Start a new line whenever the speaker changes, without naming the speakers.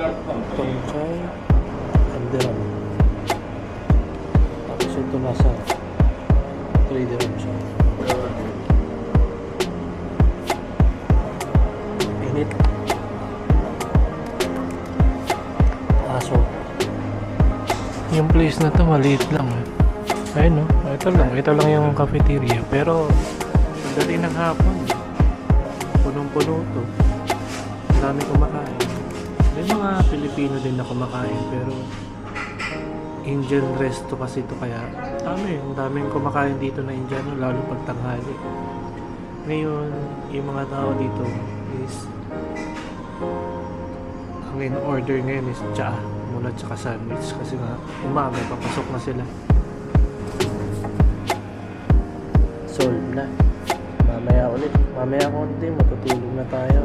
Tongkay, Alderan. Tapos ito nasa 3 dirham siya. Init. Aso. Yung place na to maliit lang eh. Ayun no, ito lang yung cafeteria. Pero dali ng hapon, punong-puno to. Marami kumakain. May mga Pilipino din na kumakain, pero Indian resto kasi ito, kaya ang daming kumakain dito na Indiano, lalo pag tanghali. Ngayon, yung mga tao dito is ang in-order ngayon is cha, muna tsaka sandwich, kasi nga umaga papasok na sila. Solve na. Mamaya konti matutulog na tayo.